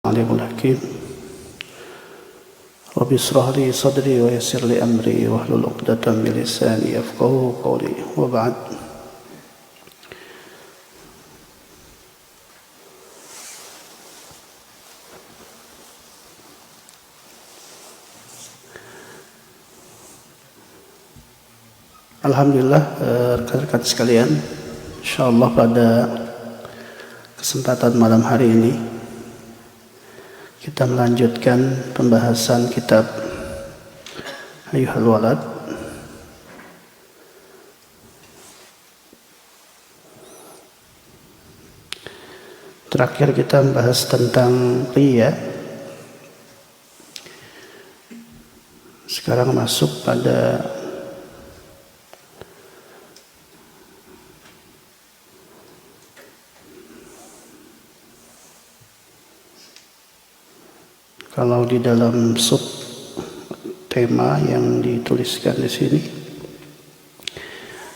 عليم الحكيم رب اشرح لي صدري ويسر لي أمري واحلل عقدة من لساني يفقهوا قولي وبعد. Alhamdulillah, rekan-rekan sekalian, insyaallah pada kesempatan malam hari ini kita melanjutkan pembahasan kitab Ayyuhal Walad. Terakhir kita membahas tentang riya. Sekarang masuk pada kalau di dalam sub tema yang dituliskan di sini,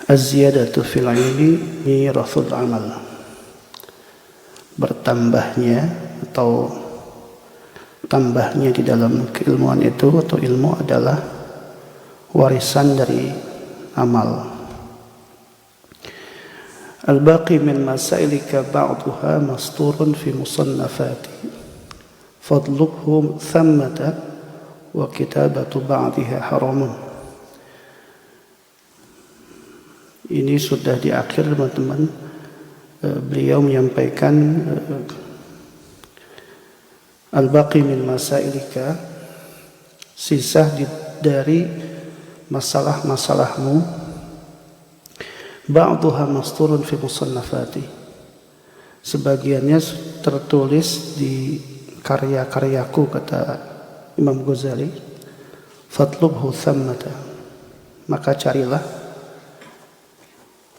az-ziyadatu fil ilmi mirathul amal. Bertambahnya atau tambahnya di dalam keilmuan itu atau ilmu adalah warisan dari amal. Al-baqi min masailika ba'duha masturun fi musannafati fadluhum thammata wa kitabatu ba'diha haramun. Ini sudah di akhir, teman-teman. Beliau menyampaikan al-baqi min masailika, sisa dari masalah-masalahmu, ba'duha masturun fi musannafati, sebagiannya tertulis di karya-karyaku, kata Imam Ghazali. Fatlubhu thammata, maka carilah.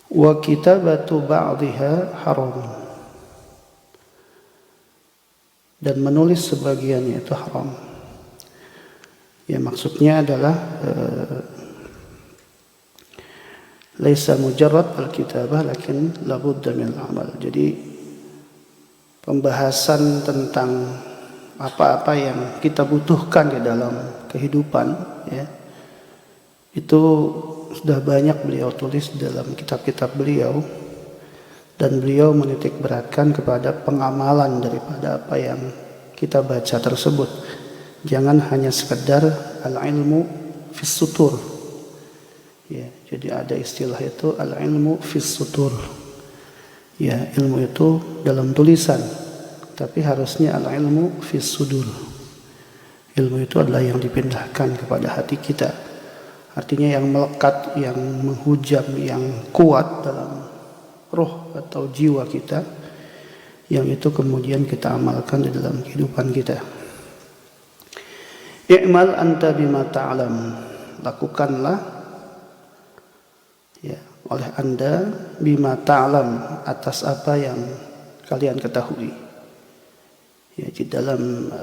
Wa kitabatu ba'diha haram, dan menulis sebagiannya itu haram. Ya, maksudnya adalah laisa mujarrad al-kitabah lakin labudda min al-amal. Jadi pembahasan tentang apa-apa yang kita butuhkan di dalam kehidupan, ya, itu sudah banyak beliau tulis dalam kitab-kitab beliau, dan beliau menitik beratkan kepada pengamalan daripada apa yang kita baca tersebut. Jangan hanya sekedar al-ilmu fis sutur, ya, jadi ada istilah itu al-ilmu fis sutur, ya, ilmu itu dalam tulisan. Tapi harusnya al-ilmu fis sudur. Ilmu itu adalah yang dipindahkan kepada hati kita. Artinya yang melekat, yang menghujam, yang kuat dalam roh atau jiwa kita, yang itu kemudian kita amalkan di dalam kehidupan kita. I'mal anta bima ta'lam, lakukanlah, ya, oleh anda bima ta'lam, atas apa yang kalian ketahui. Ya, di dalam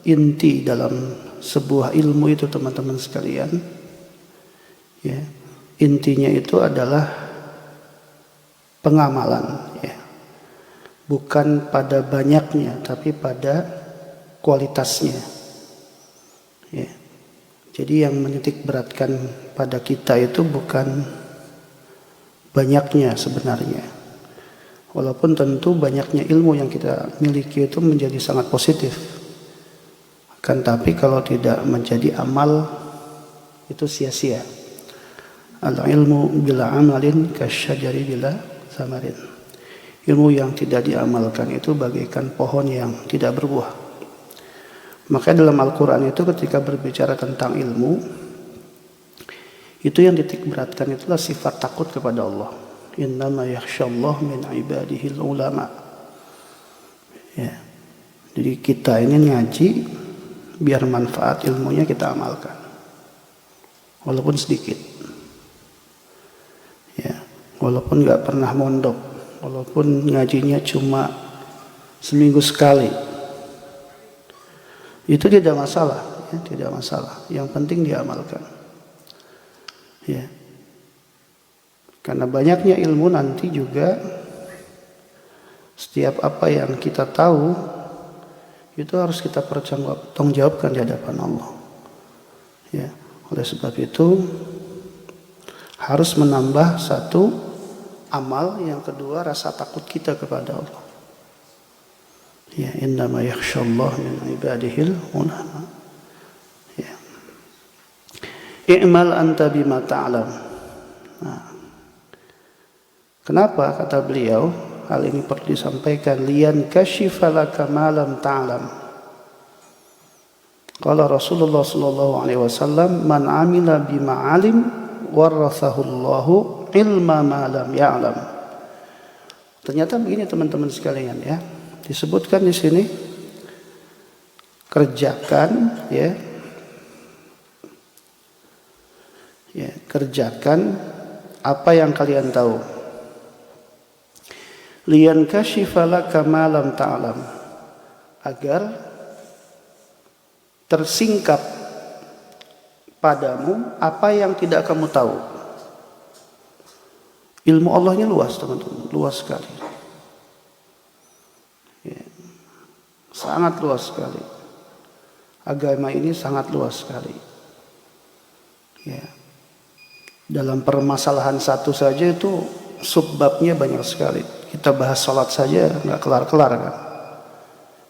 inti dalam sebuah ilmu itu, teman-teman sekalian, ya, intinya itu adalah pengamalan, ya, bukan pada banyaknya tapi pada kualitasnya, ya. Jadi yang menitik beratkan pada kita itu bukan banyaknya sebenarnya. Walaupun tentu banyaknya ilmu yang kita miliki itu menjadi sangat positif, kan, tapi kalau tidak menjadi amal itu sia-sia. Al-ilmu bila amalin kasyajari bila samarin. Ilmu yang tidak diamalkan itu bagaikan pohon yang tidak berbuah. Maka dalam Al-Quran itu ketika berbicara tentang ilmu, itu yang titik beratkan itulah sifat takut kepada Allah. Innama yakhshallah min ibadihil ulama. Ya. Jadi kita ini ngaji biar manfaat ilmunya kita amalkan, walaupun sedikit. Ya, walaupun nggak pernah mondok, walaupun ngajinya cuma seminggu sekali, itu tidak masalah, ya, tidak masalah. Yang penting diamalkan. Ya. Karena banyaknya ilmu nanti juga setiap apa yang kita tahu itu harus kita pertanggungjawabkan di hadapan Allah. Ya, oleh sebab itu harus menambah satu amal, yang kedua rasa takut kita kepada Allah. Ya, innama yakhshallah min ibadihil ulama. Ya. I'mal anta bima ta'lam. Nah, kenapa kata beliau hal ini perlu disampaikan? Lian kashifalaka ma lam ta'lam. Qala Rasulullah sallallahu alaihi wasallam, man amila bima alim warathahu Allahu ilma ma lam ya'lam. Ternyata begini teman-teman sekalian ya. Disebutkan di sini kerjakan ya. Ya, kerjakan apa yang kalian tahu. Lian kashifalaka ma lam ta'lam, agar tersingkap padamu apa yang tidak kamu tahu. Ilmu Allahnya luas teman-teman, luas sekali. Ya, sangat luas sekali. Agama ini sangat luas sekali. Ya. Dalam permasalahan satu saja itu subbabnya banyak sekali. Kita bahas salat saja nggak kelar-kelar kan.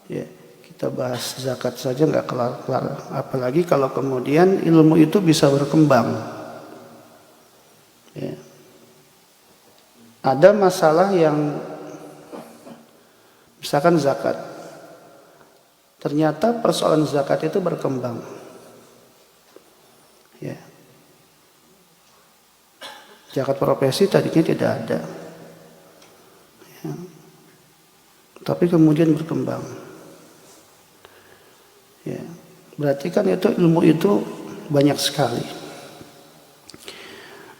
Ya. Kita bahas zakat saja nggak kelar-kelar, apalagi kalau kemudian ilmu itu bisa berkembang. Ya. Ada masalah yang misalkan zakat, ternyata persoalan zakat itu berkembang. Ya. Zakat profesi tadinya tidak ada, ya. Tapi kemudian berkembang. Ya, berarti kan itu ilmu itu banyak sekali.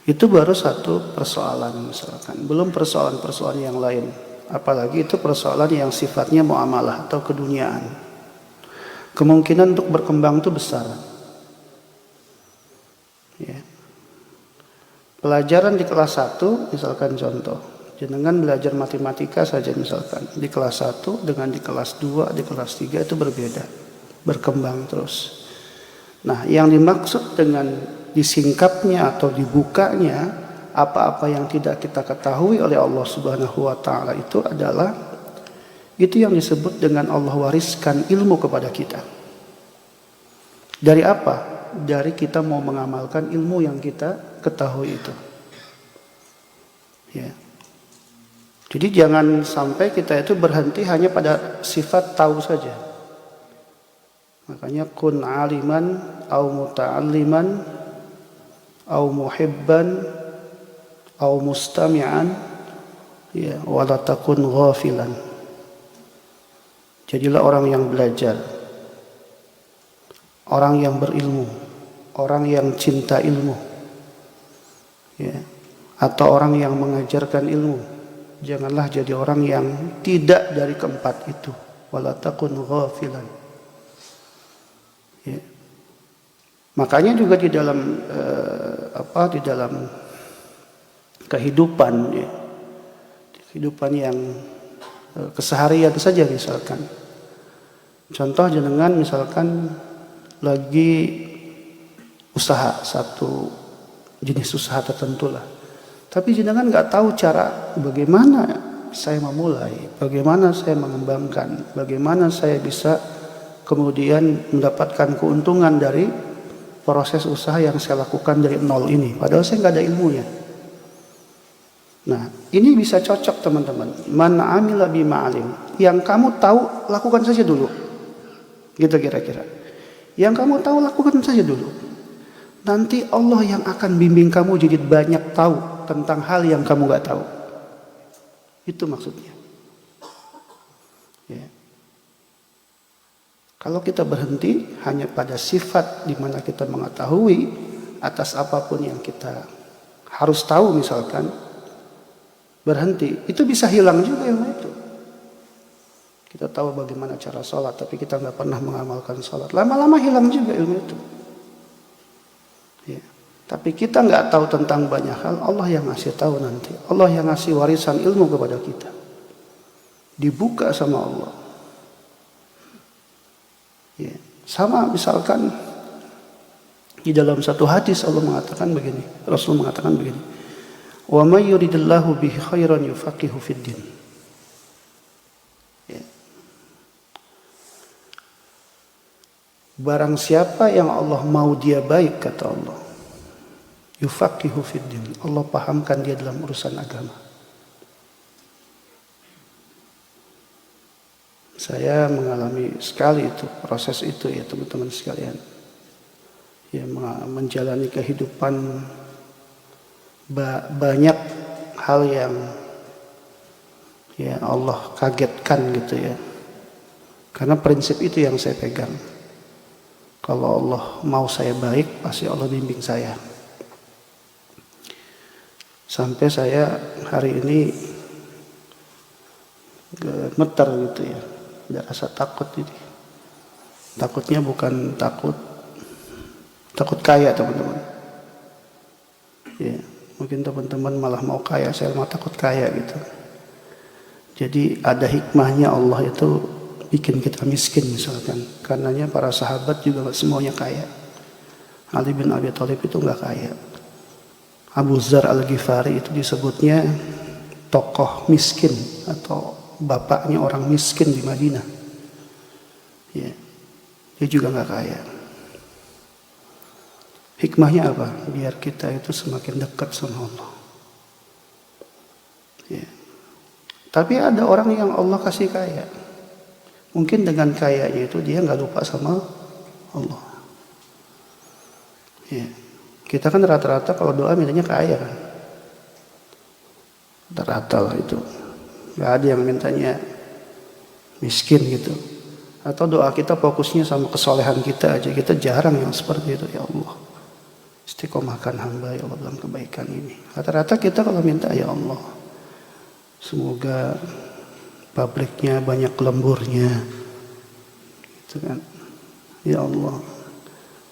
Itu baru satu persoalan misalkan, belum persoalan-persoalan yang lain. Apalagi itu persoalan yang sifatnya muamalah atau keduniaan. Kemungkinan untuk berkembang itu besar. Ya. Pelajaran di kelas 1 misalkan contoh, jenengan belajar matematika saja misalkan, di kelas 1 dengan di kelas 2, di kelas 3 itu berbeda. Berkembang terus. Nah, yang dimaksud dengan disingkapnya atau dibukanya apa-apa yang tidak kita ketahui oleh Allah Subhanahu wa taala itu adalah itu yang disebut dengan Allah wariskan ilmu kepada kita. Dari apa? Dari kita mau mengamalkan ilmu yang kita ketahui itu. Ya. Jadi jangan sampai kita itu berhenti hanya pada sifat tahu saja. Makanya kun aliman au muta'alliman au muhibban au mustami'an, ya, wala takun ghafilan. Jadilah orang yang belajar, orang yang berilmu, orang yang cinta ilmu, ya, atau orang yang mengajarkan ilmu. Janganlah jadi orang yang tidak dari keempat itu. Wala takun ghafilan. Ya. Makanya juga di dalam di dalam kehidupan, ya, kehidupan yang keseharian saja misalkan. Contoh jenengan misalkan lagi usaha satu jenis usaha tertentu lah, tapi jenengan nggak tahu cara bagaimana saya memulai, bagaimana saya mengembangkan, bagaimana saya bisa kemudian mendapatkan keuntungan dari proses usaha yang saya lakukan dari nol ini. Padahal saya nggak ada ilmunya. Nah, ini bisa cocok teman-teman. Man amila bima alim. Yang kamu tahu, lakukan saja dulu. Gitu kira-kira. Yang kamu tahu, lakukan saja dulu. Nanti Allah yang akan bimbing kamu jadi banyak tahu tentang hal yang kamu nggak tahu. Itu maksudnya. Ya. Kalau kita berhenti hanya pada sifat di mana kita mengetahui atas apapun yang kita harus tahu misalkan, berhenti, itu bisa hilang juga ilmu itu. Kita tahu bagaimana cara sholat, tapi kita nggak pernah mengamalkan sholat. Lama-lama hilang juga ilmu itu. Ya. Tapi kita nggak tahu tentang banyak hal, Allah yang ngasih tahu nanti. Allah yang ngasih warisan ilmu kepada kita. Dibuka sama Allah. Sama misalkan di dalam satu hadis Allah mengatakan begini, Rasul mengatakan begini, wa may yuridillahu bihi khairan yufaqihu fid din. Ya. Barang siapa yang Allah mau dia baik, kata Allah, yufaqihu fid din, Allah pahamkan dia dalam urusan agama. Saya mengalami sekali itu, proses itu ya teman-teman sekalian. Ya, menjalani kehidupan banyak hal yang ya Allah kagetkan gitu ya. Karena prinsip itu yang saya pegang. Kalau Allah mau saya baik, pasti Allah bimbing saya. Sampai saya hari ini gemeter gitu ya. Ada rasa takut ini. Takutnya bukan takut kaya teman-teman. Ya, mungkin teman-teman malah mau kaya, saya malah takut kaya gitu. Jadi ada hikmahnya Allah itu bikin kita miskin misalkan. Karenanya para sahabat juga semuanya kaya. Ali bin Abi Thalib itu nggak kaya. Abu Dzar Al-Ghifari itu disebutnya tokoh miskin atau bapaknya orang miskin di Madinah. Ya, dia juga nggak kaya. Hikmahnya apa? Biar kita itu semakin dekat sama Allah. Ya. Tapi ada orang yang Allah kasih kaya. Mungkin dengan kayanya itu dia nggak lupa sama Allah. Ya. Kita kan rata-rata kalau doa mintanya kaya kan. Rata-rata lah itu. Gak ada yang mintanya miskin gitu. Atau doa kita fokusnya sama kesolehan kita aja. Kita jarang yang seperti itu. Ya Allah, istiqomahkan hamba ya Allah dalam kebaikan ini. Rata-rata kita kalau minta, ya Allah, semoga pabriknya banyak lemburnya. Gitu kan. Ya Allah,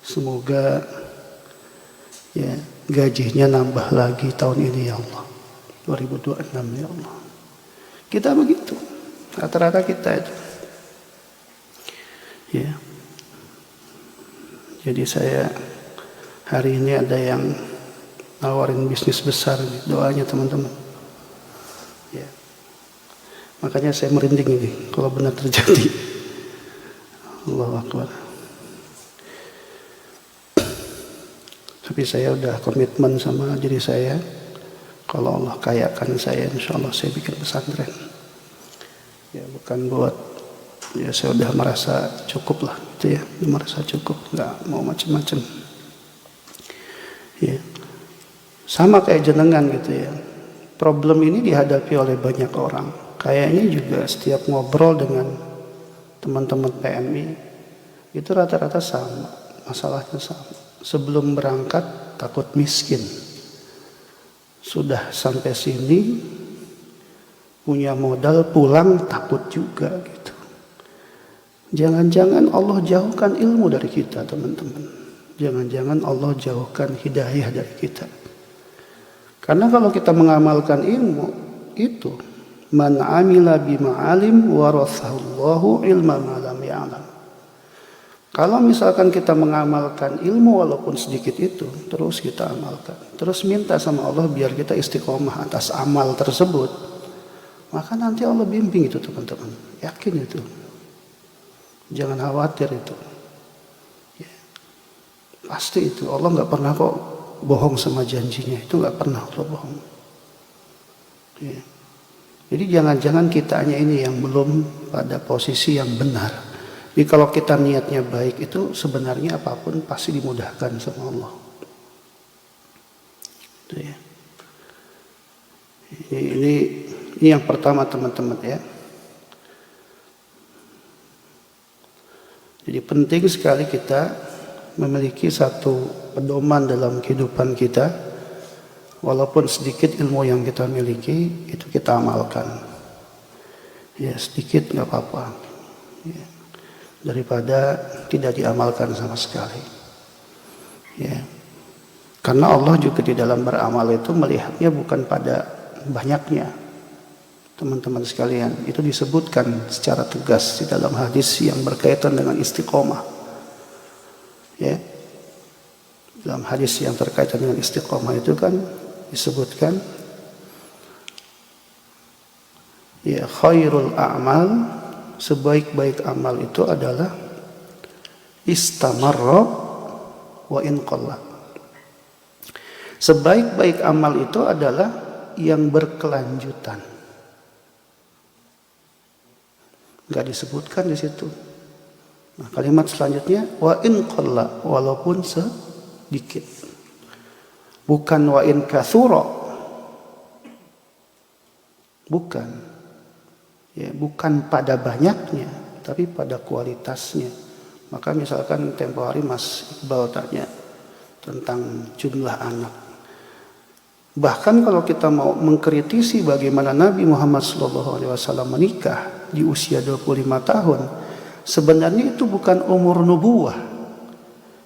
semoga ya gajinya nambah lagi tahun ini ya Allah. 2026 ya Allah. Kita begitu, rata-rata kita itu. Ya. Jadi saya hari ini ada yang nawarin bisnis besar nih, doanya teman-teman. Ya. Makanya saya merinding ini kalau benar terjadi. Allahu Akbar. Tapi saya udah komitmen sama diri saya. Kalau Allah kayakan saya, insya Allah saya bikin pesantren. Ya bukan buat, ya saya udah merasa cukup lah, gitu ya, merasa cukup, nggak mau macam-macam. Ya, sama kayak jenengan gitu ya. Problem ini dihadapi oleh banyak orang. Kayaknya juga setiap ngobrol dengan teman-teman PMI itu rata-rata sama, masalahnya sama. Sebelum berangkat takut miskin. Sudah sampai sini punya modal, pulang takut juga gitu. Jangan-jangan Allah jauhkan ilmu dari kita teman-teman. Jangan-jangan Allah jauhkan hidayah dari kita. Karena kalau kita mengamalkan ilmu itu, man amila bima alim warathallahu ilma ma lam ya'lam. Kalau misalkan kita mengamalkan ilmu walaupun sedikit itu, terus kita amalkan, terus minta sama Allah biar kita istiqomah atas amal tersebut, maka nanti Allah bimbing itu teman-teman. Yakin itu. Jangan khawatir itu. Ya. Pasti itu. Allah nggak pernah kok bohong sama janjinya. Itu nggak pernah Allah bohong. Ya. Jadi jangan-jangan kitanya ini yang belum pada posisi yang benar. Jadi kalau kita niatnya baik itu sebenarnya apapun pasti dimudahkan sama Allah. Itu ya. Ini yang pertama teman-teman ya. Jadi penting sekali kita memiliki satu pedoman dalam kehidupan kita. Walaupun sedikit ilmu yang kita miliki itu kita amalkan. Ya sedikit nggak apa-apa. Ya. Daripada tidak diamalkan sama sekali. Ya. Karena Allah juga di dalam beramal itu melihatnya bukan pada banyaknya. Teman-teman sekalian, itu disebutkan secara tegas di dalam hadis yang berkaitan dengan istiqomah. Ya. Dalam hadis yang terkait dengan istiqomah itu kan disebutkan ya khairul a'mal, sebaik-baik amal itu adalah istamarra wa in qalla. Sebaik-baik amal itu adalah yang berkelanjutan. Enggak disebutkan di situ. Nah, kalimat selanjutnya wa in qalla, walaupun sedikit. Bukan wa in katsura. Bukan. Ya, bukan pada banyaknya, tapi pada kualitasnya. Maka misalkan tempo hari Mas Iqbal tanya tentang jumlah anak. Bahkan kalau kita mau mengkritisi bagaimana Nabi Muhammad SAW menikah di usia 25 tahun, sebenarnya itu bukan umur nubuwah.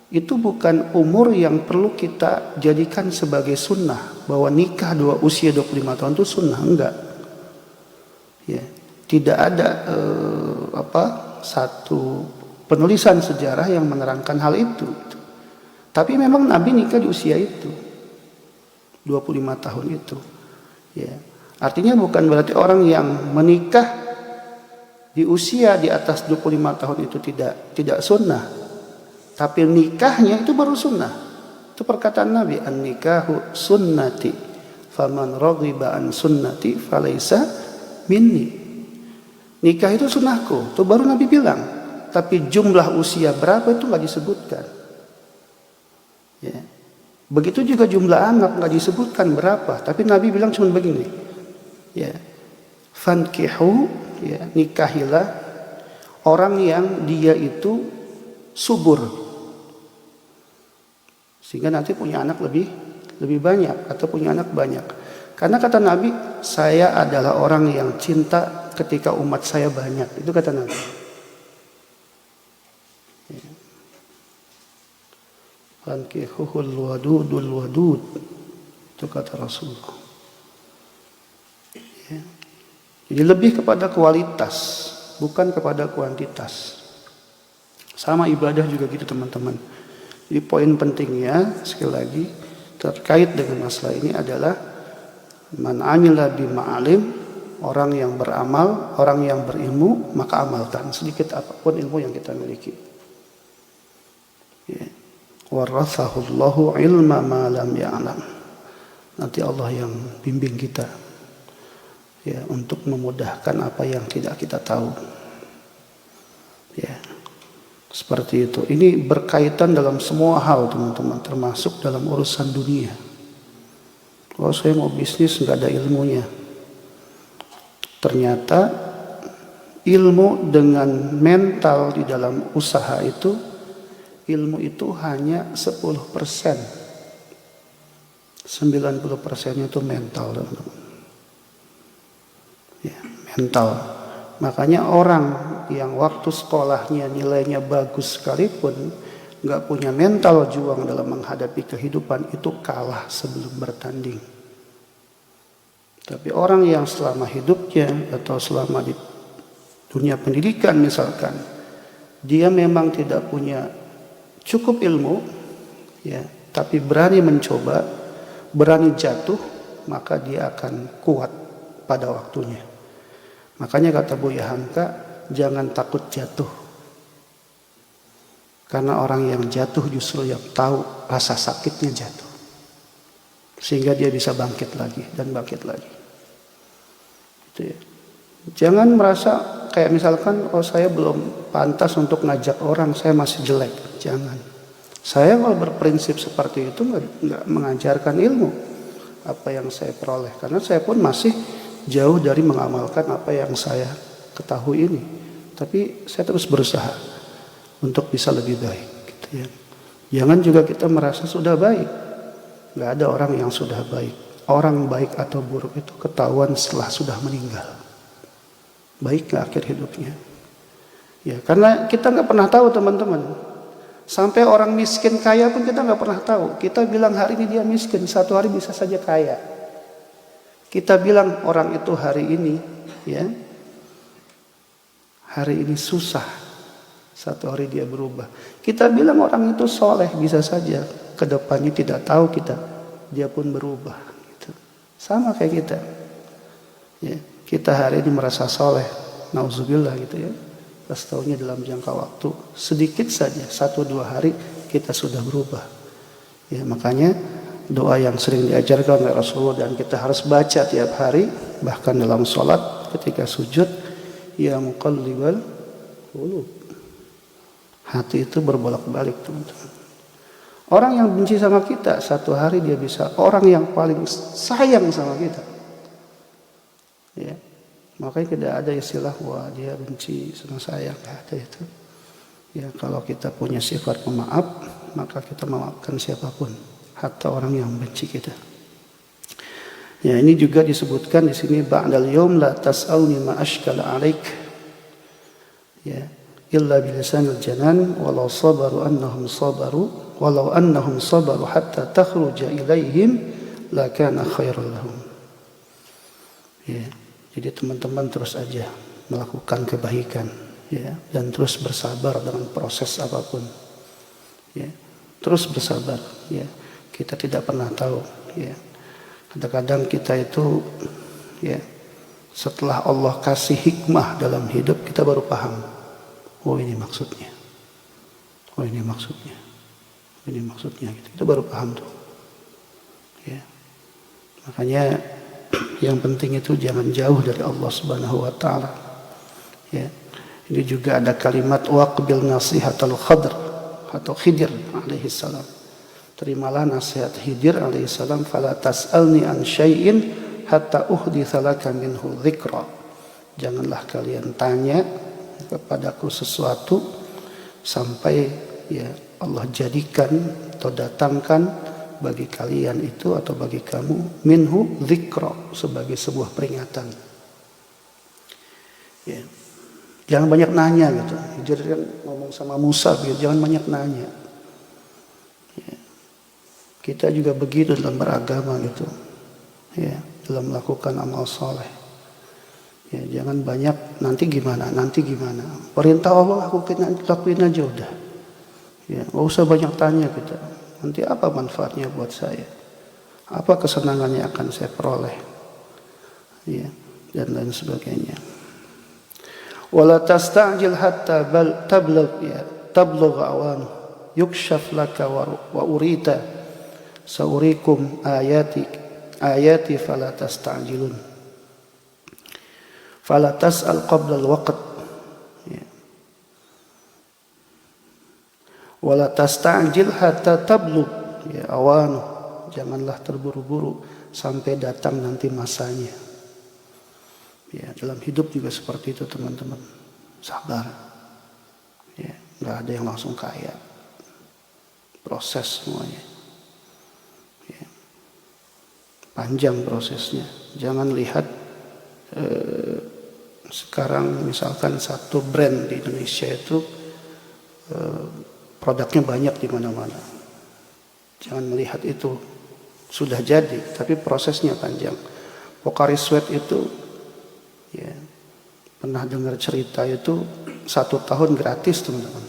Itu bukan umur yang perlu kita jadikan sebagai sunnah, bahwa nikah usia 25 tahun itu sunnah, enggak. Ya, tidak ada satu penulisan sejarah yang menerangkan hal itu. Tapi memang Nabi nikah di usia itu, 25 tahun itu. Ya. Artinya bukan berarti orang yang menikah di usia di atas 25 tahun itu tidak sunnah. Tapi nikahnya itu baru sunnah. Itu perkataan Nabi, an-nikahu sunnati, faman raghiba an sunnati falaysa minni. Nikah itu sunnahku, itu baru Nabi bilang. Tapi jumlah usia berapa itu nggak disebutkan. Ya. Begitu juga jumlah anak nggak disebutkan berapa, tapi Nabi bilang cuma begini. Ya. Fankihu, ya, nikahilah orang yang dia itu subur. Sehingga nanti punya anak lebih banyak atau punya anak banyak. Karena kata Nabi, saya adalah orang yang cinta ketika umat saya banyak. Itu kata Nabi. Fankihuhul wadud. Itu kata Rasulullah. Ya. Jadi lebih kepada kualitas, bukan kepada kuantitas. Sama ibadah juga gitu teman-teman. Jadi poin pentingnya sekali lagi terkait dengan masalah ini adalah man amila bima alim, orang yang beramal, orang yang berilmu, maka amalkan sedikit apapun ilmu yang kita miliki. Ya. Warathahullahu ilma ma lam ya'lam. Nanti Allah yang bimbing kita ya untuk memudahkan apa yang tidak kita tahu. Ya. Seperti itu. Ini berkaitan dalam semua hal teman-teman, termasuk dalam urusan dunia. Kalau saya mau bisnis nggak ada ilmunya. Ternyata ilmu dengan mental di dalam usaha itu, ilmu itu hanya 10%. 90% itu mental teman-teman. Ya, mental. Makanya orang yang waktu sekolahnya nilainya bagus sekalipun nggak punya mental juang dalam menghadapi kehidupan, itu kalah sebelum bertanding. Tapi orang yang selama hidupnya atau selama di dunia pendidikan misalkan, dia memang tidak punya cukup ilmu, ya, tapi berani mencoba, berani jatuh, maka dia akan kuat pada waktunya. Makanya kata Buya Hamka, jangan takut jatuh. Karena orang yang jatuh justru yang tahu rasa sakitnya jatuh. Sehingga dia bisa bangkit lagi dan bangkit lagi. Itu ya. Jangan merasa kayak misalkan, oh saya belum pantas untuk ngajak orang, saya masih jelek. Jangan. Saya kalau berprinsip seperti itu nggak mengajarkan ilmu apa yang saya peroleh. Karena saya pun masih jauh dari mengamalkan apa yang saya ketahui ini. Tapi saya terus berusaha untuk bisa lebih baik. Gitu ya. Jangan juga kita merasa sudah baik. Nggak ada orang yang sudah baik. Orang baik atau buruk itu ketahuan setelah sudah meninggal. Baik nggak akhir hidupnya. Ya, karena kita nggak pernah tahu teman-teman. Sampai orang miskin kaya pun kita nggak pernah tahu. Kita bilang hari ini dia miskin, satu hari bisa saja kaya. Kita bilang orang itu hari ini, ya, hari ini susah, Satu hari dia berubah. Kita bilang orang itu soleh, bisa saja kedepannya tidak tahu kita, dia pun berubah. Gitu. Sama kayak kita. Ya, kita hari ini merasa soleh, nauzubillah gitu ya. Pas tahunya dalam jangka waktu sedikit saja, 1-2 hari kita sudah berubah. Ya, makanya doa yang sering diajarkan oleh Rasulullah dan kita harus baca tiap hari, bahkan dalam sholat ketika sujud, ya muqallibal qulub. Hati itu berbolak-balik, teman-teman. Orang yang benci sama kita, satu hari dia bisa orang yang paling sayang sama kita. Ya. Makanya tidak ada istilah wah dia benci sama saya, nggak ada itu. Ya, kalau kita punya sifat pemaaf, maka kita memaafkan siapapun, hatta orang yang benci kita. Ya, ini juga disebutkan di sini ba'dal yaum la tas'alni ma ashkala 'alaik. Ya, illa bilisanil janan walau sabaru annahum sabaru hatta takhruja ilaihim la kana khairan lahum. Ya, jadi teman-teman terus aja melakukan kebaikan, ya, dan terus bersabar dengan proses apapun. Ya, terus bersabar, ya. Kita tidak pernah tahu, ya. Kadang-kadang kita itu, ya, setelah Allah kasih hikmah dalam hidup, kita baru paham. Oh ini maksudnya. Oh ini maksudnya. Ini maksudnya. Kita baru paham tuh. Ya. Makanya yang penting itu jangan jauh dari Allah Subhanahu wa taala. Ya. Ini juga ada kalimat waqbil nasihatal khadr atau Khidir alaihi salam. Terimalah nasihat Khidir alaihi salam, fala tas'alni an syai'in hatta uhditsa laka minhu dzikra. Janganlah kalian tanya kepadaku sesuatu sampai ya Allah jadikan atau datangkan bagi kalian itu atau bagi kamu minhu dzikra, sebagai sebuah peringatan. Ya. Jangan banyak nanya gitu. Jadi kan ngomong sama Musa gitu, jangan banyak nanya. Ya. Kita juga begitu dalam beragama gitu. Ya, dalam melakukan amal soleh. Ya, jangan banyak nanti gimana. Perintah Allah lakuin aja udah. Ya, nggak usah banyak tanya kita. Nanti apa manfaatnya buat saya? Apa kesenangannya akan saya peroleh? Ya, dan lain sebagainya. Wala tasta'jil hatta tablugh awan yukshaf laka wa urita saurikum ayati fala tasta'jilun. Fala tas'al qabla al-waqt. Ya. Wala tasta'jil hatta tablugh ya awanu. Janganlah terburu-buru sampai datang nanti masanya. Ya, dalam hidup juga seperti itu, teman-teman. Sabar. Ya, enggak ada yang langsung kaya. Proses semuanya. Ya. Panjang prosesnya. Jangan lihat sekarang misalkan satu brand di Indonesia itu produknya banyak di mana-mana. Jangan melihat itu sudah jadi, tapi prosesnya panjang. Pocari Sweat itu, ya, pernah dengar cerita itu 1 tahun gratis, teman-teman.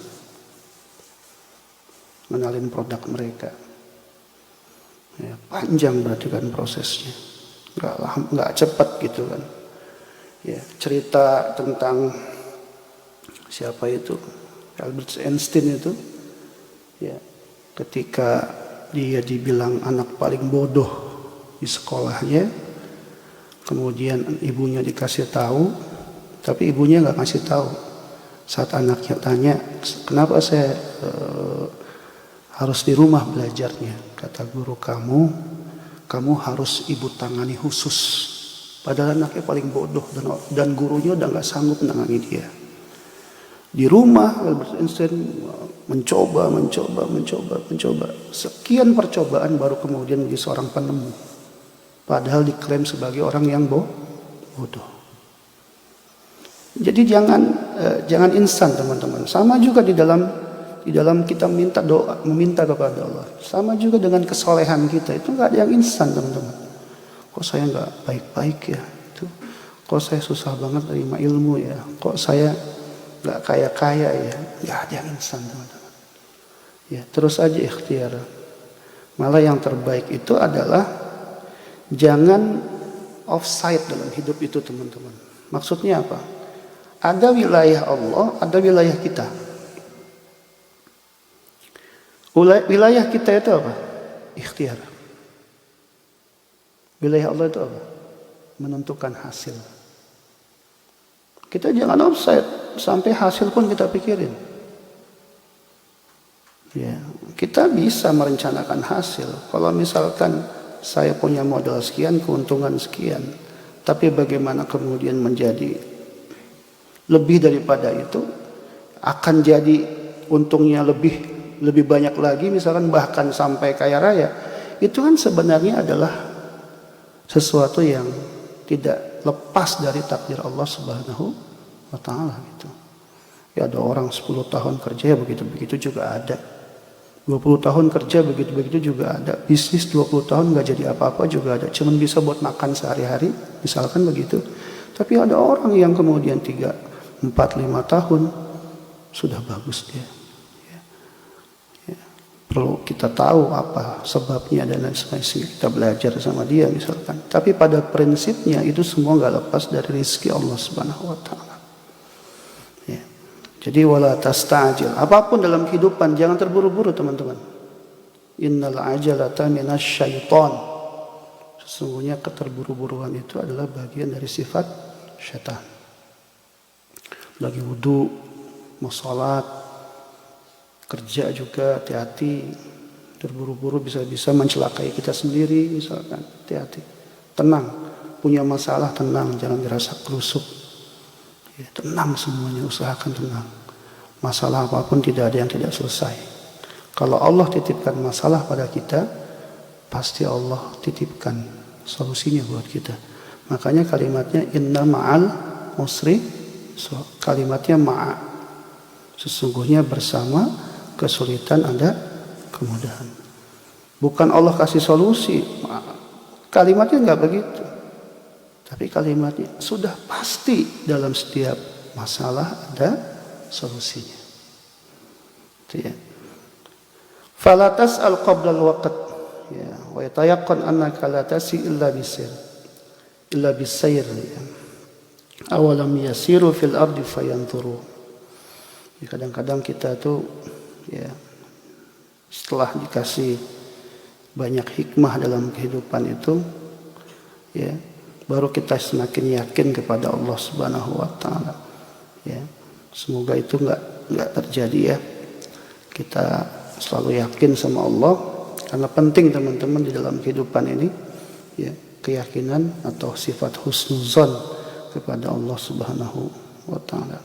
Mengenalin produk mereka. Ya, panjang berarti kan prosesnya. Nggak cepat gitu kan. Ya, cerita tentang siapa itu, Albert Einstein itu, ya, ketika dia dibilang anak paling bodoh di sekolahnya, kemudian ibunya dikasih tahu, tapi ibunya nggak kasih tahu. Saat anaknya tanya, kenapa saya harus di rumah belajarnya, kata guru kamu harus ibu tangani khusus. Padahal anaknya paling bodoh dan gurunya udah nggak sanggup menangani dia. Di rumah Albert Einstein mencoba. Sekian percobaan baru kemudian menjadi seorang penemu. Padahal diklaim sebagai orang yang bodoh. Jadi jangan instan, teman-teman. Sama juga di dalam kita meminta kepada Allah. Sama juga dengan kesolehan kita, itu nggak ada yang instan, teman-teman. Kok saya nggak baik-baik ya? Kok saya susah banget terima ilmu ya? Kok saya nggak kaya-kaya ya, nggak ada yang instan teman-teman. Ya, terus aja ikhtiar. Malah yang terbaik itu adalah jangan offside dalam hidup itu teman-teman. Maksudnya apa? Ada wilayah Allah, ada wilayah kita. Wilayah kita itu apa? Ikhtiar. Wilayah Allah itu apa? Menentukan hasil. Kita jangan offside, sampai hasil pun kita pikirin. Ya, kita bisa merencanakan hasil. Kalau misalkan saya punya modal sekian, keuntungan sekian, tapi bagaimana kemudian menjadi lebih daripada itu, akan jadi untungnya lebih banyak lagi, misalkan bahkan sampai kaya raya, itu kan sebenarnya adalah sesuatu yang tidak lepas dari takdir Allah Subhanahu wa Ta'ala gitu. Ya, ada orang 10 tahun kerja ya begitu-begitu juga ada. 20 tahun kerja begitu-begitu juga ada. Bisnis 20 tahun nggak jadi apa-apa juga ada. Cuman bisa buat makan sehari-hari, misalkan begitu. Tapi ada orang yang kemudian 3, 4, 5 tahun sudah bagus dia. Ya. Perlu kita tahu apa sebabnya dan lain sebagainya. Kita belajar sama dia misalkan. Tapi pada prinsipnya itu semua nggak lepas dari rezeki Allah Subhanahu wa Ta'ala. Jadi wala tasta'jil. Apapun dalam kehidupan jangan terburu-buru teman-teman. Innal ajalata minasyaiton. Sesungguhnya keterburu-buruan itu adalah bagian dari sifat syaitan. Lagi wudu, mau sholat, kerja juga hati-hati. Terburu-buru bisa-bisa mencelakai kita sendiri misalkan. Hati-hati. Tenang. Punya masalah tenang, jangan dirasa kerusuk. Ya, tenang semuanya, usahakan tenang. Masalah apapun tidak ada yang tidak selesai. Kalau Allah titipkan masalah pada kita, pasti Allah titipkan solusinya buat kita. Makanya kalimatnya inna ma'al usri, kalimatnya ma'a. Sesungguhnya bersama kesulitan ada kemudahan. Bukan Allah kasih solusi, kalimatnya nggak begitu. Tapi kalimatnya sudah pasti dalam setiap masalah ada solusinya. Itu ya. Fala tas'al qabla al-waqt ya wa yatayaqqan annaka la tasi illa bisir. Illa bisayr ya. Awalam yasiru fil ardi fayanzuru. Ya, kadang-kadang kita tuh ya setelah dikasih banyak hikmah dalam kehidupan itu ya baru kita semakin yakin kepada Allah Subhanahu wa Ta'ala. Ya, semoga itu enggak terjadi ya. Kita selalu yakin sama Allah karena penting teman-teman di dalam kehidupan ini ya, keyakinan atau sifat husnuzon kepada Allah Subhanahu wa Ta'ala.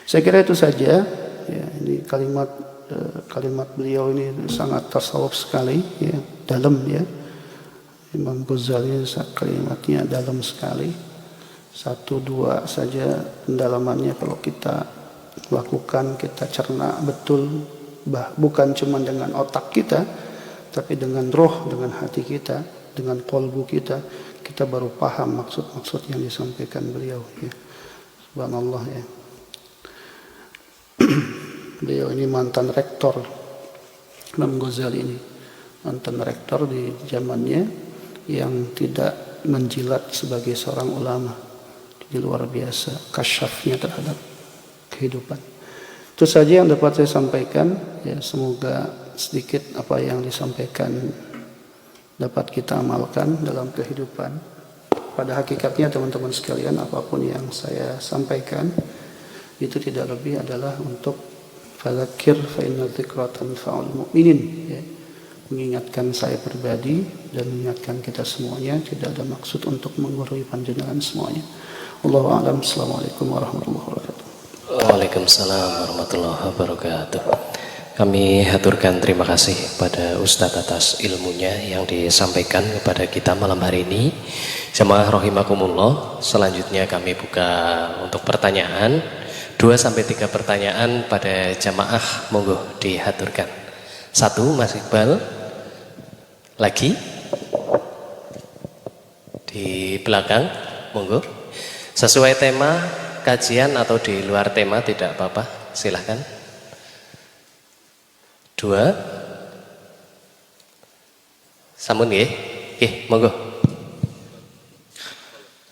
Saya kira itu saja ya, ini kalimat beliau ini sangat tasawuf sekali ya, dalam ya. Imam Ghazali kalimatnya dalam sekali. 1, 2 saja pendalamannya kalau kita lakukan, kita cerna betul, bukan cuma dengan otak kita, tapi dengan roh, dengan hati kita, dengan kolbu kita, kita baru paham maksud-maksud yang disampaikan beliau. Ya. Subhanallah ya. Beliau ini mantan rektor, Imam Ghazali ini mantan rektor di zamannya yang tidak menjilat sebagai seorang ulama. Jadi luar biasa kasyafnya terhadap kehidupan. Itu saja yang dapat saya sampaikan ya, semoga sedikit apa yang disampaikan dapat kita amalkan dalam kehidupan. Pada hakikatnya teman-teman sekalian, apapun yang saya sampaikan itu tidak lebih adalah untuk fadzakir fa inna dzikra tanfa'ul mu'minin ya. Mengingatkan saya pribadi dan mengingatkan kita semuanya, tidak ada maksud untuk menggurui panjenengan semuanya. Allahu a'lam. Assalamualaikum warahmatullahi wabarakatuh. Waalaikumsalam warahmatullahi wabarakatuh. Kami haturkan terima kasih pada Ustadz atas ilmunya yang disampaikan kepada kita malam hari ini. Jamaah rahimakumullah, selanjutnya kami buka untuk pertanyaan. 2-3 pertanyaan pada jamaah, monggo dihaturkan. 1, Mas Iqbal. Lagi di belakang, monggo. Sesuai tema kajian atau di luar tema tidak apa-apa, silahkan. 2. Sampun nggih. Nggih, monggo.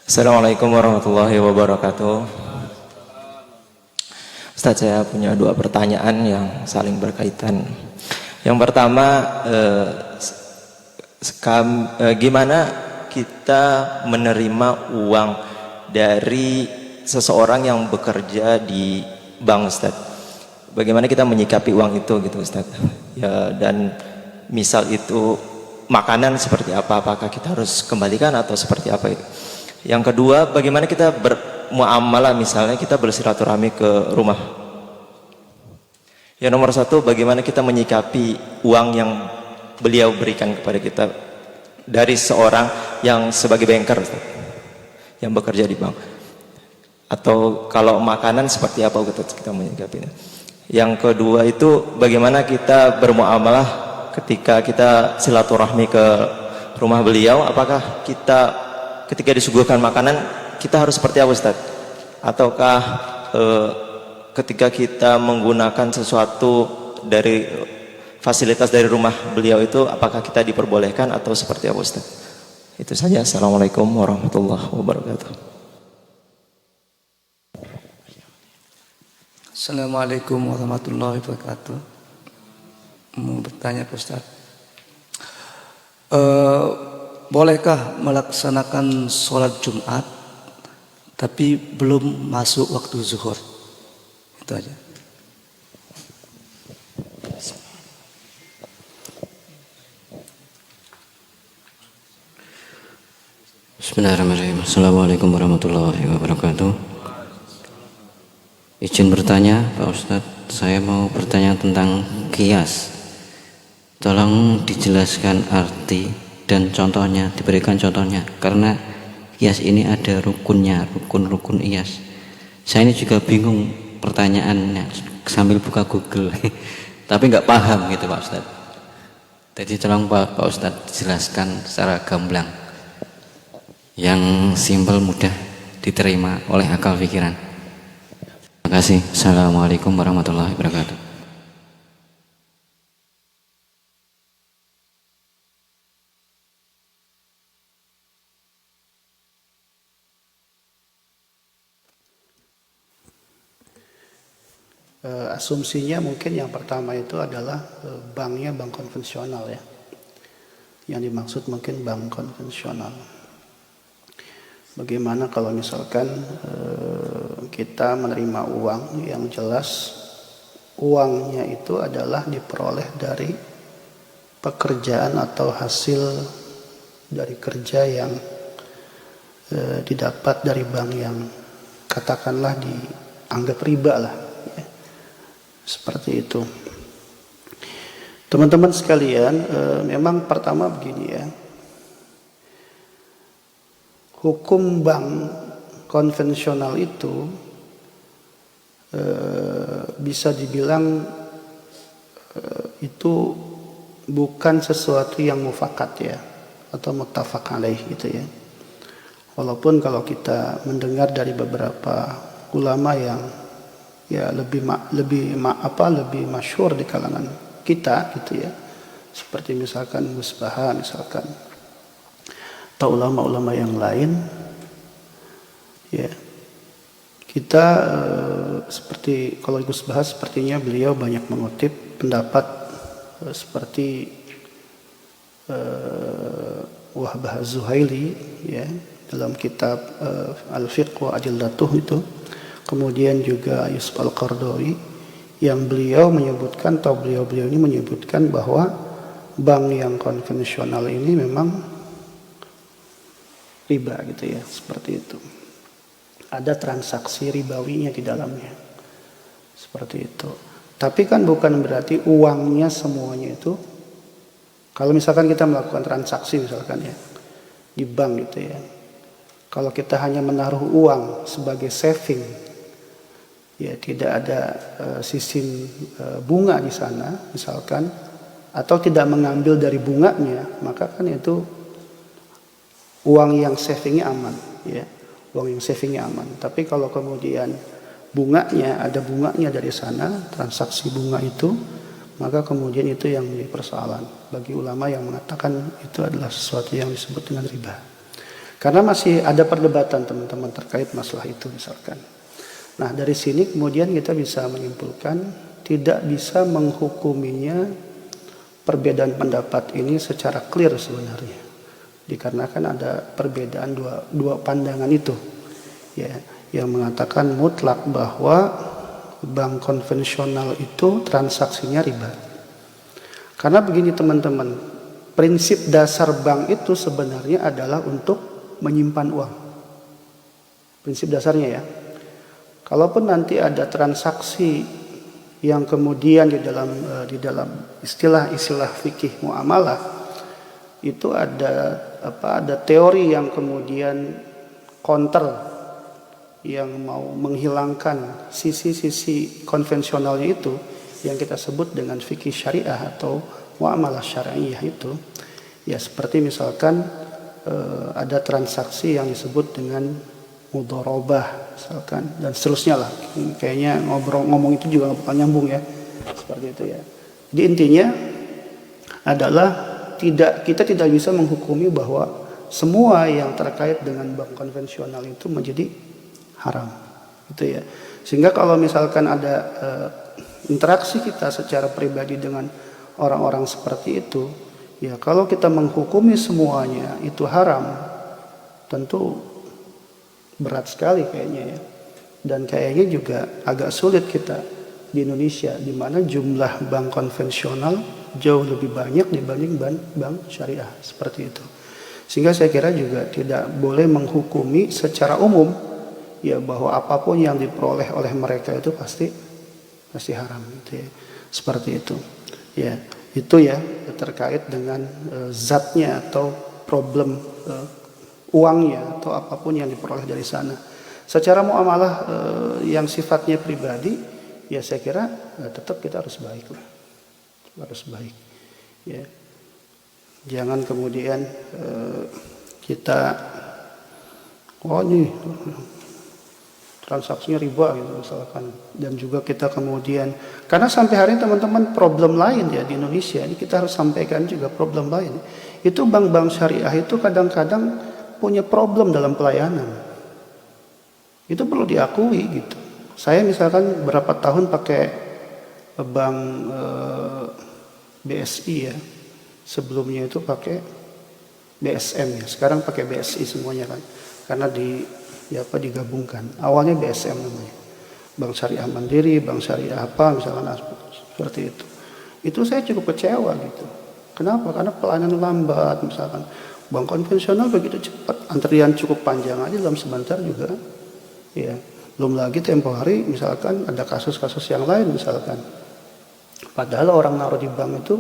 Assalamualaikum warahmatullahi wabarakatuh. Ustaz, saya punya 2 pertanyaan yang saling berkaitan. Yang pertama, gimana kita menerima uang dari seseorang yang bekerja di bank, Ustaz? Bagaimana kita menyikapi uang itu gitu, Ustaz? Ya, dan misal itu makanan seperti apa? Apakah kita harus kembalikan atau seperti apa itu? Yang kedua, bagaimana kita bermuamalah, misalnya kita bersilaturahmi ke rumah. Yang nomor 1, bagaimana kita menyikapi uang yang beliau berikan kepada kita dari seorang yang sebagai banker, yang bekerja di bank. Atau kalau makanan seperti apa kita menyikapinya. Yang kedua itu, bagaimana kita bermuamalah ketika kita silaturahmi ke rumah beliau. Apakah kita ketika disuguhkan makanan kita harus seperti apa, Ustaz? Ataukah ketika kita menggunakan sesuatu dari fasilitas dari rumah beliau itu, apakah kita diperbolehkan atau seperti apa, Ustaz? Itu saja. Assalamualaikum warahmatullahi wabarakatuh. Assalamualaikum warahmatullahi wabarakatuh. Mau bertanya Pak Ustaz, bolehkah melaksanakan sholat Jumat tapi belum masuk waktu zuhur? Itu aja. Bismillahirrahmanirrahim. Assalamualaikum warahmatullahi wabarakatuh. Izin bertanya Pak Ustadz, saya mau bertanya tentang qiyas. Tolong dijelaskan arti dan contohnya, diberikan contohnya, karena qiyas ini ada rukunnya, rukun qiyas. Saya ini juga bingung pertanyaannya sambil buka Google tapi nggak paham gitu Pak Ustadz. Jadi tolong Pak Ustadz jelaskan secara gamblang yang simpel, mudah diterima oleh akal pikiran. Terima kasih. Assalamualaikum warahmatullahi wabarakatuh. Asumsinya mungkin yang pertama itu adalah banknya bank konvensional ya. Yang dimaksud mungkin bank konvensional. Bagaimana kalau misalkan kita menerima uang yang jelas uangnya itu adalah diperoleh dari pekerjaan atau hasil dari kerja yang didapat dari bank yang katakanlah dianggap riba lah. Seperti itu. Teman-teman sekalian, memang pertama begini ya. Hukum bank konvensional itu bisa dibilang itu bukan sesuatu yang mufakat ya, atau muttafaq alaih gitu ya. Walaupun kalau kita mendengar dari beberapa ulama yang ya lebih masyhur di kalangan kita gitu ya, seperti misalkan Gus Baha misalkan, atau ulama-ulama yang lain ya, kita seperti kalau Gus Baha sepertinya beliau banyak mengutip pendapat seperti Wahbah Az-Zuhaili ya, dalam kitab Al-Fiqh wa Adillatuh itu. Kemudian juga Yusuf Al-Qardawi yang beliau menyebutkan, atau beliau ini menyebutkan bahwa bank yang konvensional ini memang riba gitu ya, seperti itu. Ada transaksi ribawinya di dalamnya. Seperti itu. Tapi kan bukan berarti uangnya semuanya itu, kalau misalkan kita melakukan transaksi misalkan ya di bank gitu ya. Kalau kita hanya menaruh uang sebagai saving, ya tidak ada sistem bunga di sana misalkan, atau tidak mengambil dari bunganya, maka kan itu uang yang savingnya aman ya. uang yang savingnya aman. Tapi kalau kemudian bunganya, ada bunganya dari sana, transaksi bunga itu, maka kemudian itu yang menjadi persoalan bagi ulama yang mengatakan itu adalah sesuatu yang disebut dengan riba. Karena masih ada perdebatan teman-teman terkait masalah itu misalkan. Nah dari sini kemudian kita bisa menyimpulkan tidak bisa menghukuminya perbedaan pendapat ini secara clear sebenarnya. Dikarenakan ada perbedaan dua pandangan itu. Ya, yang mengatakan mutlak bahwa bank konvensional itu transaksinya riba. Karena begini teman-teman, prinsip dasar bank itu sebenarnya adalah untuk menyimpan uang. Prinsip dasarnya ya. Kalaupun nanti ada transaksi yang kemudian di dalam istilah fikih muamalah itu ada teori yang kemudian counter yang mau menghilangkan sisi-sisi konvensionalnya itu yang kita sebut dengan fikih syariah atau muamalah syariah itu ya seperti misalkan ada transaksi yang disebut dengan mudharabah misalkan dan seterusnya lah. Kayaknya ngomong itu juga nggak bakal nyambung ya seperti itu ya. Jadi intinya adalah kita tidak bisa menghukumi bahwa semua yang terkait dengan bank konvensional itu menjadi haram gitu ya. Sehingga kalau misalkan ada interaksi kita secara pribadi dengan orang-orang seperti itu ya kalau kita menghukumi semuanya itu haram tentu berat sekali kayaknya ya. Dan kayaknya juga agak sulit kita di Indonesia di mana jumlah bank konvensional jauh lebih banyak dibanding bank syariah seperti itu. Sehingga saya kira juga tidak boleh menghukumi secara umum ya bahwa apapun yang diperoleh oleh mereka itu pasti haram gitu ya. Seperti itu. Ya, itu ya terkait dengan zatnya atau problem uangnya atau apapun yang diperoleh dari sana. Secara muamalah yang sifatnya pribadi, ya saya kira tetap kita harus baik lah, harus baik. Ya, jangan kemudian kita, ini transaksinya riba gitu misalkan, dan juga kita kemudian, karena sampai hari ini teman-teman problem lain ya di Indonesia ini kita harus sampaikan juga problem lain. Itu bank-bank syariah itu kadang-kadang punya problem dalam pelayanan. Itu perlu diakui gitu. Saya misalkan berapa tahun pakai bank BSI ya. Sebelumnya itu pakai BSM ya. Sekarang pakai BSI semuanya kan. Karena digabungkan. Awalnya BSM namanya. Bank Syariah Mandiri, Bank Syariah apa misalkan seperti itu. Itu saya cukup kecewa gitu. Kenapa? Karena pelayanan lambat misalkan. Bank konvensional begitu cepat, antrian cukup panjang aja dalam sebentar juga. Ya, belum lagi tempo hari misalkan ada kasus-kasus yang lain misalkan. Padahal orang naruh di bank itu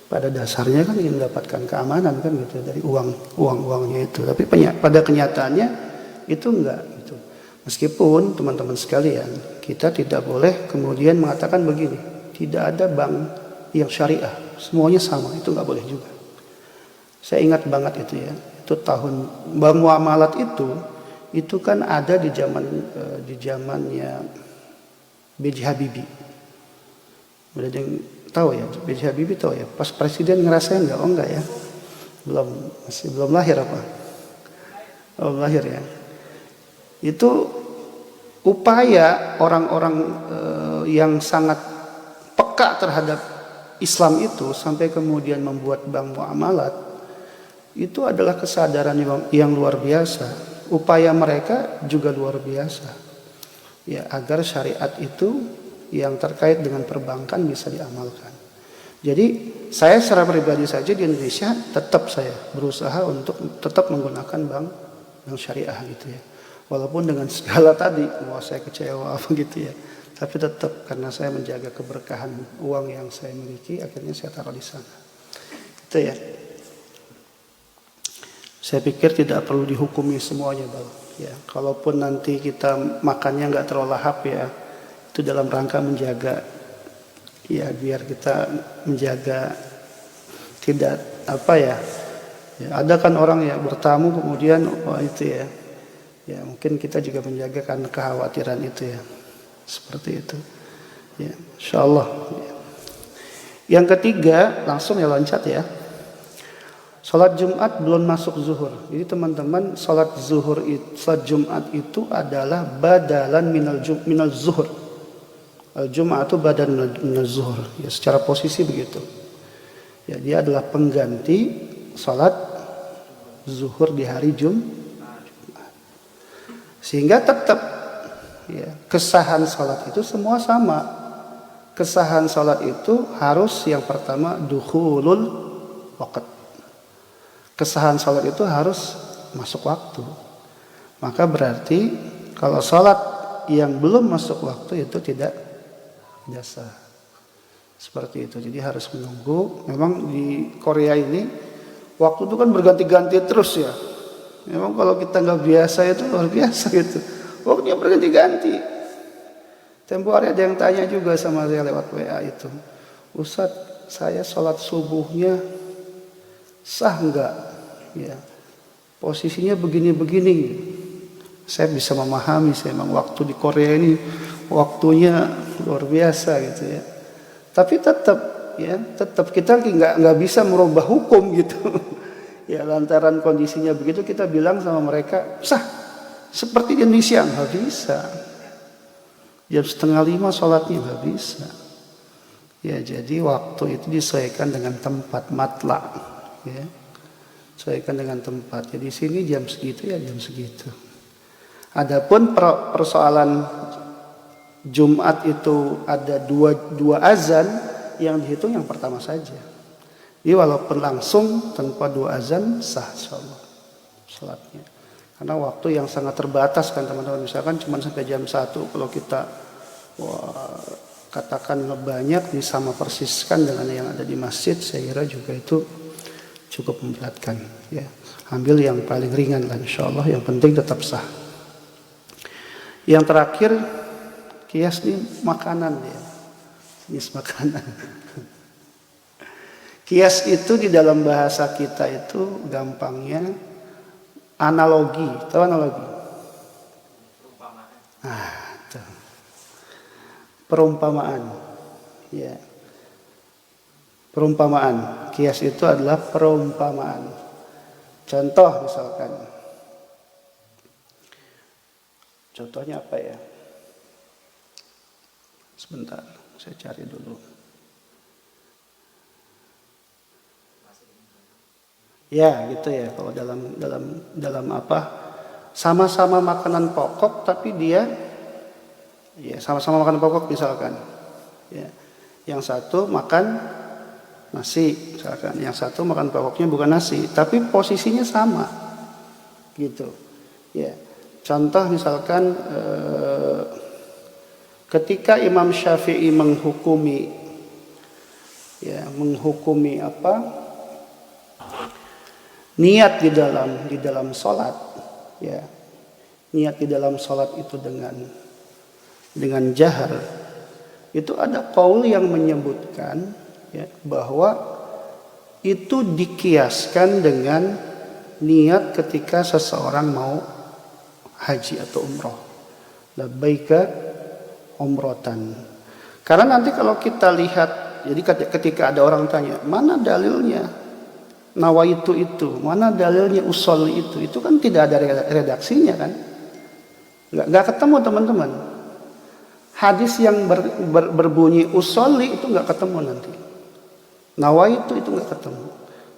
pada dasarnya kan ingin mendapatkan keamanan kan gitu dari uangnya itu. Tapi pada kenyataannya itu enggak gitu. Meskipun teman-teman sekalian, kita tidak boleh kemudian mengatakan begini, tidak ada bank yang syariah, semuanya sama, itu enggak boleh juga. Saya ingat banget itu ya. Itu tahun bank muamalat itu kan ada di zamannya B.J. Habibie. Ada yang tahu ya, B.J. Habibie tahu ya. Pas presiden ngerasain enggak? Oh enggak ya. Masih belum lahir apa? Belum lahir ya. Itu upaya orang-orang yang sangat peka terhadap Islam itu sampai kemudian membuat bank muamalat. Itu adalah kesadaran yang luar biasa. Upaya mereka juga luar biasa. Ya, agar syariat itu yang terkait dengan perbankan bisa diamalkan. Jadi saya secara pribadi saja di Indonesia tetap saya berusaha untuk tetap menggunakan bank syariah gitu ya. Walaupun dengan segala tadi, mau saya kecewa apa gitu ya. Tapi tetap karena saya menjaga keberkahan uang yang saya miliki, akhirnya saya taruh di sana. Itu ya. Saya pikir tidak perlu dihukumi semuanya, Bang. Ya, kalaupun nanti kita makannya nggak terlalu lahap ya, itu dalam rangka menjaga, ya biar kita menjaga tidak apa ya. Ya ada kan orang ya bertamu kemudian itu ya Ya, mungkin kita juga menjaga karena kekhawatiran itu ya. Seperti itu. Ya, insyaallah. Ya. Yang ketiga, langsung ya loncat ya. Salat Jumat belum masuk zuhur. Jadi teman-teman, salat Jumat itu adalah badalan minal zuhur. Al-Jum'ah itu badan minal zuhur. Ya, secara posisi begitu. Ya, dia adalah pengganti salat zuhur di hari Jumat. Sehingga tetap ya, kesahan salat itu semua sama. Kesahan salat itu harus yang pertama dukhulul waqt. Kesahan salat itu harus masuk waktu. Maka berarti kalau salat yang belum masuk waktu itu tidak sah. Seperti itu. Jadi harus menunggu. Memang di Korea ini waktu itu kan berganti-ganti terus ya. Memang kalau kita nggak biasa itu luar biasa gitu. Waktunya berganti-ganti. Tempo hari ada yang tanya juga sama saya lewat WA itu. Ustadz, saya sholat subuhnya sah nggak? Ya, posisinya begini-begini. Saya bisa memahami. Saya memang waktu di Korea ini waktunya luar biasa gitu ya. Tapi tetap kita nggak bisa merubah hukum gitu. Ya, lantaran kondisinya begitu kita bilang sama mereka sah seperti di Indonesia nggak bisa. Jam 4:30 sholatnya nggak bisa. Ya, jadi waktu itu disesuaikan dengan tempat matla. Ya, sesuaikan dengan tempat. Jadi di sini jam segitu ya jam segitu. Adapun persoalan Jumat itu ada dua azan, yang dihitung yang pertama saja. Jadi walaupun langsung tanpa dua azan sah insyaallah salatnya. Karena waktu yang sangat terbatas kan teman-teman, misalkan cuma sampai jam 1, kalau kita katakan banyak disama persiskan dengan yang ada di masjid, saya kira juga itu cukup memberatkan ya. Ambil yang paling ringan lah insyaallah, yang penting tetap sah. Yang terakhir kias nih makanan ya. Kias makanan. Kias itu di dalam bahasa kita itu gampangnya analogi. Tahu analogi? Perumpamaan. Ya. Perumpamaan. Kias itu adalah perumpamaan. Contoh misalkan. Contohnya apa ya? Sebentar, saya cari dulu. Ya gitu ya, kalau dalam apa, sama-sama makanan pokok tapi dia ya sama-sama makan pokok misalkan ya, yang satu makan nasi misalkan, yang satu makan pokoknya bukan nasi tapi posisinya sama gitu ya. Contoh misalkan ketika Imam Syafi'i menghukumi apa, niat di dalam sholat ya, niat di dalam sholat itu dengan jahar, itu ada qaul yang menyebutkan ya, bahwa itu dikiaskan dengan niat ketika seseorang mau haji atau umroh, labbaika umrotan. Karena nanti kalau kita lihat, jadi ketika ada orang tanya mana dalilnya nawaitu itu, mana dalilnya usolli itu kan tidak ada redaksinya kan, nggak ketemu teman-teman. Hadis yang berbunyi usolli itu nggak ketemu nanti, nawaitu itu nggak ketemu.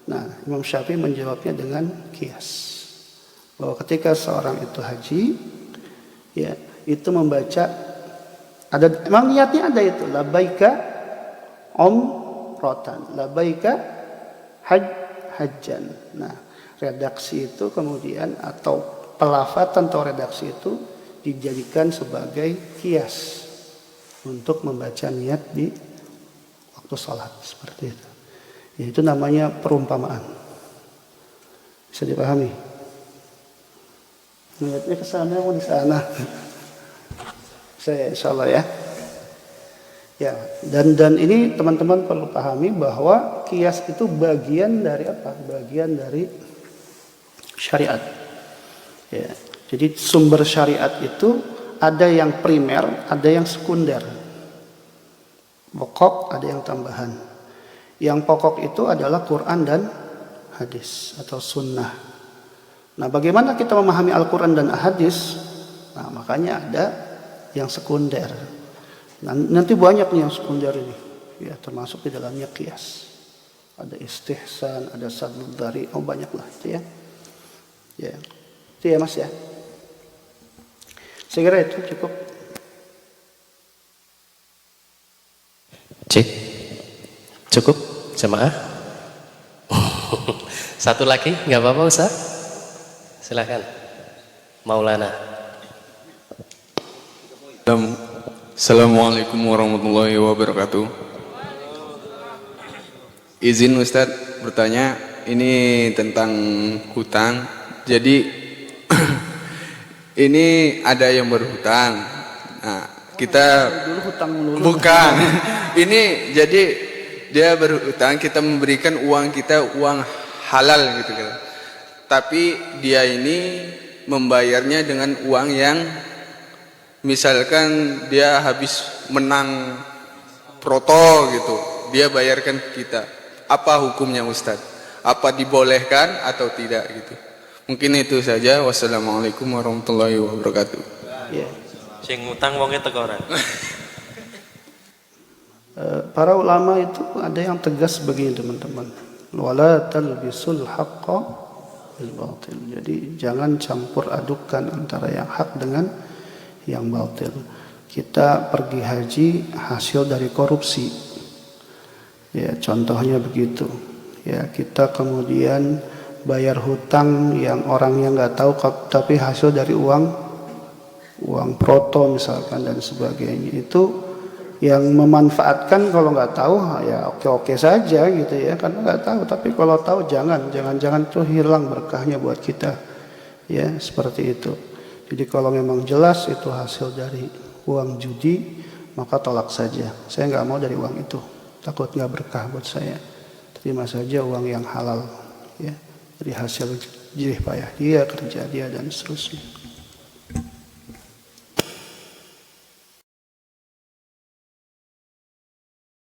Nah, Imam Syafi'i menjawabnya dengan kias, bahwa ketika seorang itu haji ya, itu membaca ada, emang niatnya ada itu labbaika umratan, labbaika hajjan. Nah, redaksi itu kemudian atau pelafatan atau redaksi itu dijadikan sebagai kias untuk membaca niat di waktu sholat seperti itu. Ya, itu namanya perumpamaan. Bisa dipahami? Niatnya ke sana mau di sana. Saya insyaallah ya. Ya, dan ini teman-teman perlu pahami bahwa kias itu bagian dari apa? Bagian dari syariat. Ya, Jadi sumber syariat itu ada yang primer, ada yang sekunder. Pokok, ada yang tambahan. Yang pokok itu adalah Quran dan hadis atau sunnah. Nah, bagaimana kita memahami Al-Quran dan hadis? Nah, makanya ada yang sekunder. Nah, nanti banyak nih yang sekunder ini. Ya, termasuk di dalamnya qiyas. Ada istihsan, ada sadlul dari, banyak lah itu ya. Ya. Itu ya Mas ya. Saya kira itu cukup. Cik, cukup jemaah? Satu lagi, nggak apa-apa Ustaz? Silakan, Maulana. Assalamualaikum warahmatullahi wabarakatuh. Izin Ustadz bertanya, ini tentang hutang. Jadi ini ada yang berhutang. Nah, kita Dulu hutang melulu. bukan. Ini jadi dia berhutang, kita memberikan uang kita, uang halal gitu kan. Tapi dia ini membayarnya dengan uang yang misalkan dia habis menang proto gitu, dia bayarkan kita. Apa hukumnya Ustadz? Apa dibolehkan atau tidak gitu? Mungkin itu saja. Wassalamualaikum warahmatullahi wabarakatuh. Ya. Sing ngutang wonge teko ora? Para ulama itu ada yang tegas begini teman-teman. Wala talbisul haqqa bil batil. Jadi jangan campur adukan antara yang hak dengan yang batil. Kita pergi haji hasil dari korupsi. Ya, contohnya begitu. Ya, kita kemudian bayar hutang yang orangnya nggak tahu tapi hasil dari uang proto misalkan dan sebagainya. Itu yang memanfaatkan kalau nggak tahu ya oke saja gitu ya, karena nggak tahu. Tapi kalau tahu jangan tuh hilang berkahnya buat kita ya, seperti itu. Jadi kalau memang jelas itu hasil dari uang judi, maka tolak saja. Saya nggak mau dari uang itu, takut nggak berkah buat saya. Terima saja uang yang halal ya, dari hasil jerih payah dia, kerja dia dan seterusnya.